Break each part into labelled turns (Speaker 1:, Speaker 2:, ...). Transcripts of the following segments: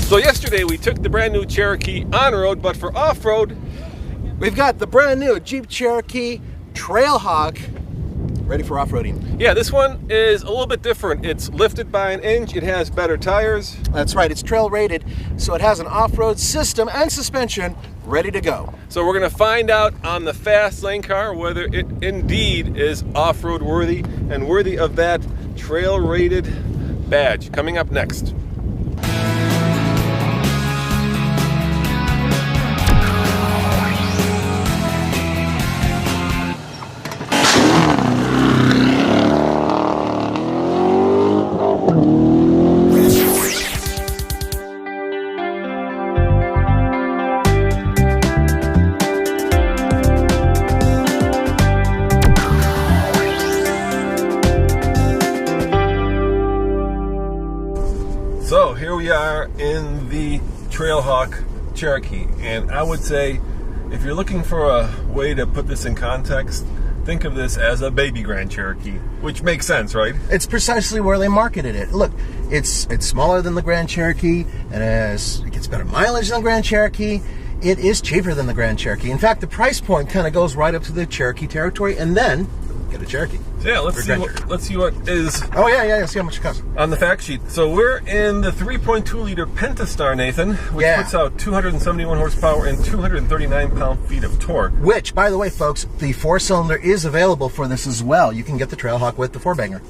Speaker 1: So yesterday we took the brand new Cherokee on-road, but for off-road,
Speaker 2: we've got the brand new Jeep Cherokee Trailhawk ready for off-roading.
Speaker 1: yeah, this one is a little bit different. It's lifted by an inch, it has better tires.
Speaker 2: That's right, it's trail rated, so it has an off-road system and suspension ready to go.
Speaker 1: So we're gonna find out on the fast lane car whether it indeed is off-road worthy and worthy of that trail rated badge. Coming up next. So here we are in the Trailhawk Cherokee, and I would say if you're looking for a way to put this in context, think of this as a baby Grand Cherokee, which makes sense, right?
Speaker 2: It's precisely where they marketed it. Look, it's smaller than the Grand Cherokee, and it gets better mileage than the Grand Cherokee. It is cheaper than the Grand Cherokee. In fact, the price point kind of goes right up to the Cherokee territory, and then get a Cherokee.
Speaker 1: So yeah, let's see what is.
Speaker 2: Oh yeah. See how much it costs
Speaker 1: on the fact sheet. So we're in the 3.2 liter Pentastar, Nathan, which puts out 271 horsepower and 239 pound-feet of torque.
Speaker 2: Which, by the way, folks, the 4-cylinder is available for this as well. You can get the Trailhawk with the 4-banger.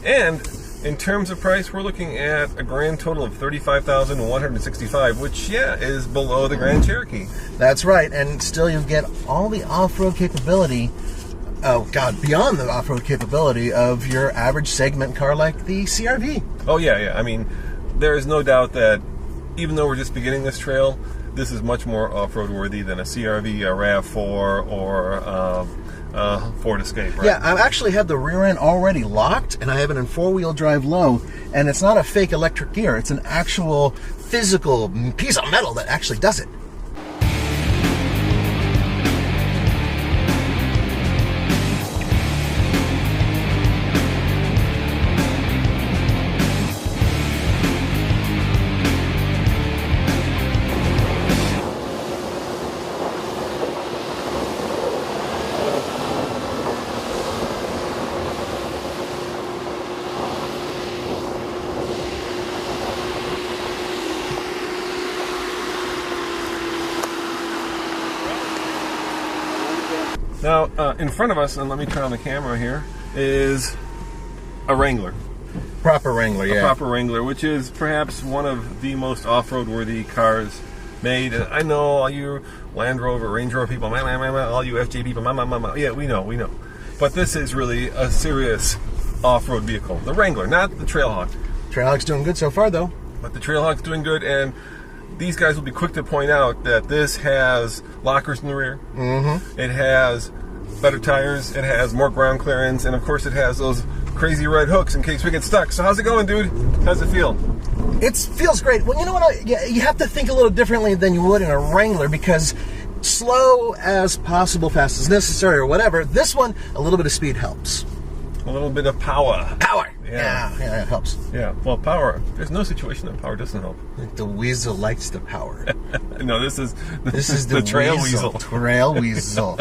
Speaker 1: And in terms of price, we're looking at a grand total of $35,165, which is below the Grand Cherokee.
Speaker 2: That's right, and still you get all the off-road capability. Oh God, beyond the off-road capability of your average segment car like the CR-V.
Speaker 1: Oh yeah. I mean, there is no doubt that even though we're just beginning this trail, this is much more off-road worthy than a CR-V, a RAV4, or Ford Escape, right?
Speaker 2: Yeah, I actually have the rear end already locked, and I have it in 4-wheel drive low, and it's not a fake electric gear. It's an actual physical piece of metal that actually does it.
Speaker 1: Now, in front of us, and let me turn on the camera here, is a Wrangler.
Speaker 2: Proper Wrangler, yeah.
Speaker 1: A proper Wrangler, which is perhaps one of the most off-road worthy cars made. And I know all you Land Rover, Range Rover people, all you FJ people, yeah, we know. But this is really a serious off-road vehicle. The Wrangler, not the Trailhawk.
Speaker 2: Trailhawk's doing good so far, though.
Speaker 1: But the Trailhawk's doing good, and these guys will be quick to point out that this has lockers in the rear.
Speaker 2: Mm-hmm.
Speaker 1: It has better tires. It has more ground clearance, and of course, it has those crazy red hooks in case we get stuck. So how's it going, dude? How's it feel?
Speaker 2: It feels great. Well, you know what? You have to think a little differently than you would in a Wrangler, because slow as possible, fast as necessary, or whatever. This one, a little bit of speed helps.
Speaker 1: A little bit of power.
Speaker 2: Power. Yeah, it helps.
Speaker 1: Yeah, well, power. There's no situation that power doesn't help.
Speaker 2: The weasel likes the power.
Speaker 1: No, this is
Speaker 2: the
Speaker 1: trail weasel.
Speaker 2: Trail weasel.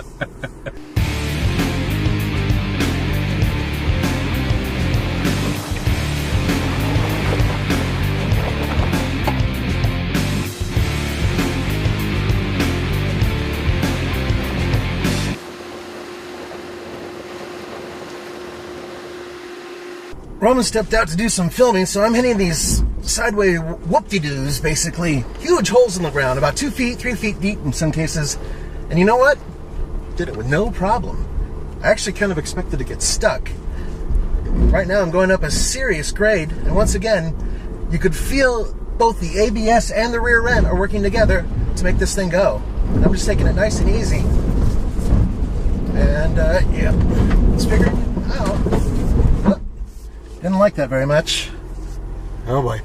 Speaker 2: Roman stepped out to do some filming, so I'm hitting these sideway whoop-de-doos, basically. Huge holes in the ground, about 2 feet, 3 feet deep in some cases. And you know what? Did it with no problem. I actually kind of expected to get stuck. Right now I'm going up a serious grade, and once again, you could feel both the ABS and the rear end are working together to make this thing go. And I'm just taking it nice and easy. And, yeah, let's figure it out. Didn't like that very much. Oh boy.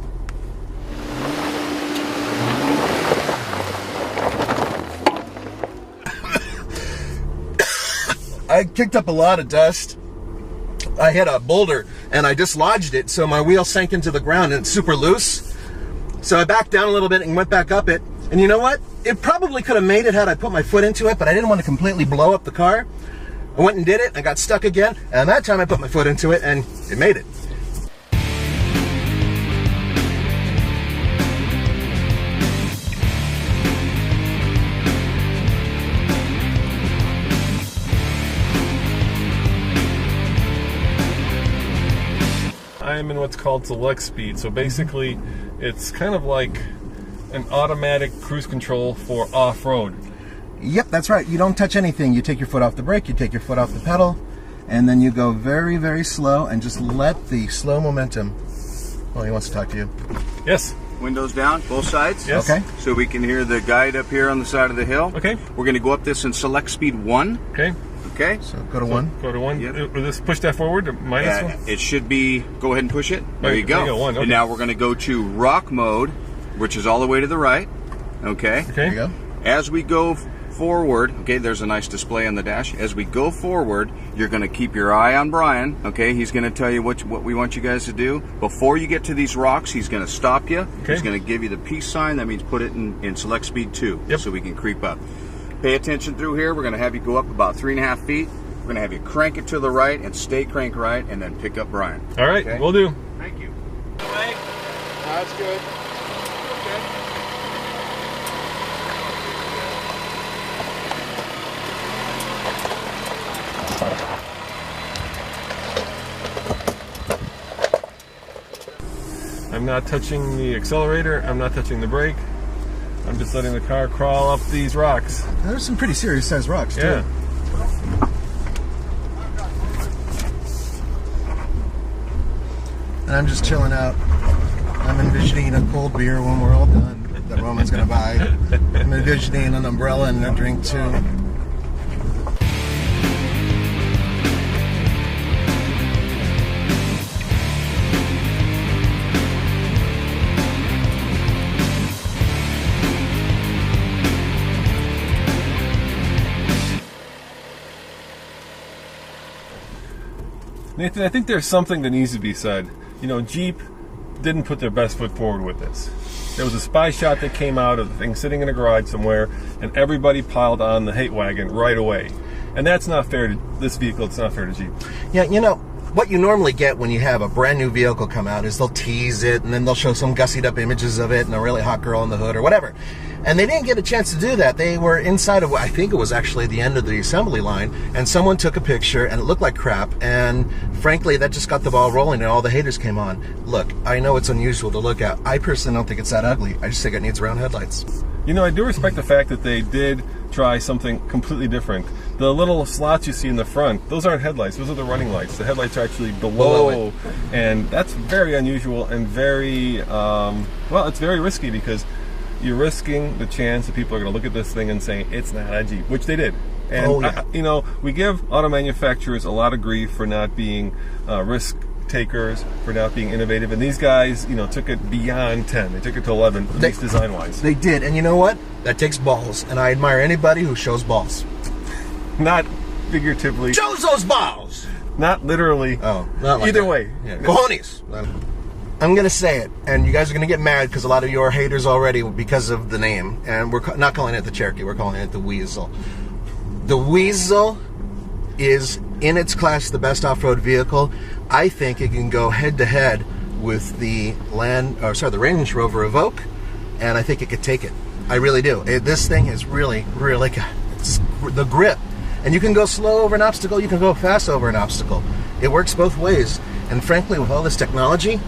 Speaker 2: I kicked up a lot of dust. I hit a boulder and I dislodged it, so my wheel sank into the ground and it's super loose. So I backed down a little bit and went back up it. And you know what? It probably could have made it had I put my foot into it, but I didn't want to completely blow up the car. I went and did it. I got stuck again. And that time I put my foot into it and it made it.
Speaker 1: I'm in what's called select speed. So basically, it's kind of like an automatic cruise control for off-road.
Speaker 2: Yep, that's right. You don't touch anything. You take your foot off the brake, you take your foot off the pedal, and then you go very, very slow and just let the slow momentum. Oh, he wants to talk to you.
Speaker 1: Yes.
Speaker 3: Windows down, both sides.
Speaker 1: Yes.
Speaker 2: Okay.
Speaker 3: So we can hear the guide up here on the side of the hill.
Speaker 1: Okay.
Speaker 3: We're going to go up this in select speed 1.
Speaker 1: Okay.
Speaker 3: Okay.
Speaker 2: So go to 1.
Speaker 1: Go to 1.
Speaker 3: Yep.
Speaker 1: Will this push that forward? Or minus 1?
Speaker 3: It should be, go ahead and push it. There
Speaker 1: Right,
Speaker 3: you go.
Speaker 1: there you go, 1, okay.
Speaker 3: And now we're going to go to rock mode, which is all the way to the right. Okay.
Speaker 1: Okay.
Speaker 2: There you go.
Speaker 3: As we go forward, okay, there's a nice display on the dash. As we go forward, you're going to keep your eye on Brian, okay? He's going to tell you what we want you guys to do. Before you get to these rocks, he's going to stop you.
Speaker 1: Okay.
Speaker 3: He's going to give you the peace sign. That means put it in select speed 2,
Speaker 1: Yep.
Speaker 3: so we can creep up. Pay attention through here. We're going to have you go up about 3.5 feet. We're going to have you crank it to the right and stay crank right, and then pick up Brian.
Speaker 1: All right,
Speaker 3: Okay?
Speaker 1: we'll do.
Speaker 3: Thank you.
Speaker 4: That's good. Okay.
Speaker 1: I'm not touching the accelerator. I'm not touching the brake. I'm just letting the car crawl up these rocks.
Speaker 2: There's some pretty serious sized rocks, too.
Speaker 1: Yeah.
Speaker 2: And I'm just chilling out. I'm envisioning a cold beer when we're all done that Roman's going to buy. I'm envisioning an umbrella and a drink, too.
Speaker 1: Nathan, I think there's something that needs to be said. You know, Jeep didn't put their best foot forward with this. There was a spy shot that came out of the thing sitting in a garage somewhere, and everybody piled on the hate wagon right away. And that's not fair to this vehicle. It's not fair to Jeep.
Speaker 2: Yeah, you know, what you normally get when you have a brand new vehicle come out is they'll tease it, and then they'll show some gussied up images of it and a really hot girl in the hood or whatever. And they didn't get a chance to do that. They were inside of, I think it was actually the end of the assembly line, and someone took a picture and it looked like crap, and frankly that just got the ball rolling and all the haters came on. Look, I know it's unusual to look at. I personally don't think it's that ugly. I just think it needs round headlights.
Speaker 1: You know, I do respect the fact that they did try something completely different. The little slots you see in the front, those aren't headlights, those are the running lights. The headlights are actually below and that's very unusual and very, well, it's very risky because you're risking the chance that people are going to look at this thing and say, it's not a Jeep, which they did. And, you know, we give auto manufacturers a lot of grief for not being risk takers, for not being innovative, and these guys, you know, took it beyond 10. They took it to 11, at least design-wise.
Speaker 2: They did, and you know what? That takes balls, and I admire anybody who shows balls.
Speaker 1: Not figuratively.
Speaker 2: Shows those balls!
Speaker 1: Not literally.
Speaker 2: Oh, not like
Speaker 1: either
Speaker 2: that.
Speaker 1: way.
Speaker 2: Yeah. Cojones! I'm going to say it, and you guys are going to get mad because a lot of you are haters already because of the name, and we're not calling it the Cherokee, we're calling it the Weasel. The Weasel is, in its class, the best off-road vehicle. I think it can go head-to-head with the Range Rover Evoque, and I think it could take it. I really do. This thing is really, really got the grip. And you can go slow over an obstacle, you can go fast over an obstacle. It works both ways. And frankly, with all this technology,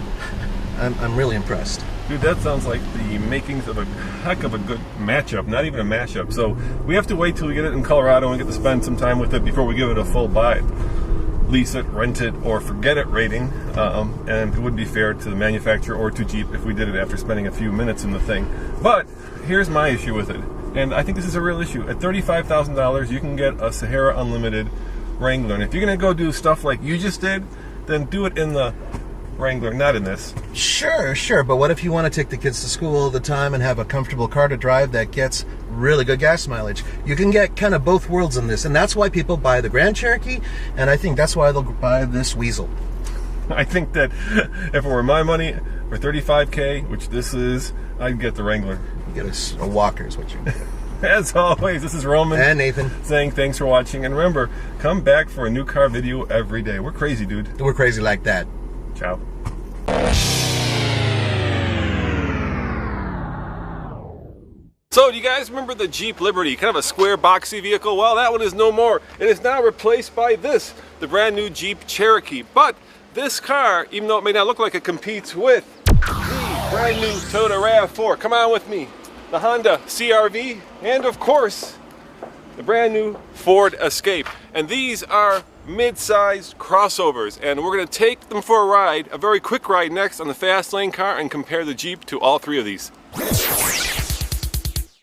Speaker 2: I'm really impressed.
Speaker 1: Dude, that sounds like the makings of a heck of a good matchup, not even a mashup. So we have to wait till we get it in Colorado and get to spend some time with it before we give it a full buy it, lease it, rent it, or forget it rating. And it wouldn't be fair to the manufacturer or to Jeep if we did it after spending a few minutes in the thing. But here's my issue with it, and I think this is a real issue. At $35,000, you can get a Sahara Unlimited Wrangler. And if you're going to go do stuff like you just did, then do it in the Wrangler, not in this.
Speaker 2: Sure, but what if you want to take the kids to school all the time and have a comfortable car to drive that gets really good gas mileage? You can get kind of both worlds in this, and that's why people buy the Grand Cherokee, and I think that's why they'll buy this Weasel.
Speaker 1: I think that if it were my money, For $35K, which this is, I'd get the Wrangler.
Speaker 2: You get a walker is what you get.
Speaker 1: As always, this is Roman.
Speaker 2: And Nathan.
Speaker 1: Saying thanks for watching. And remember, come back for a new car video every day. We're crazy, dude.
Speaker 2: We're crazy like that.
Speaker 1: Ciao. So, do you guys remember the Jeep Liberty? Kind of a square, boxy vehicle? Well, that one is no more. It is now replaced by this, the brand new Jeep Cherokee. But this car, even though it may not look like it competes with the brand new Toyota RAV4, come on with me, the Honda CR-V, and of course, the brand new Ford Escape. And these are mid-sized crossovers, and we're going to take them for a ride, a very quick ride next on the Fast Lane car, and compare the Jeep to all three of these.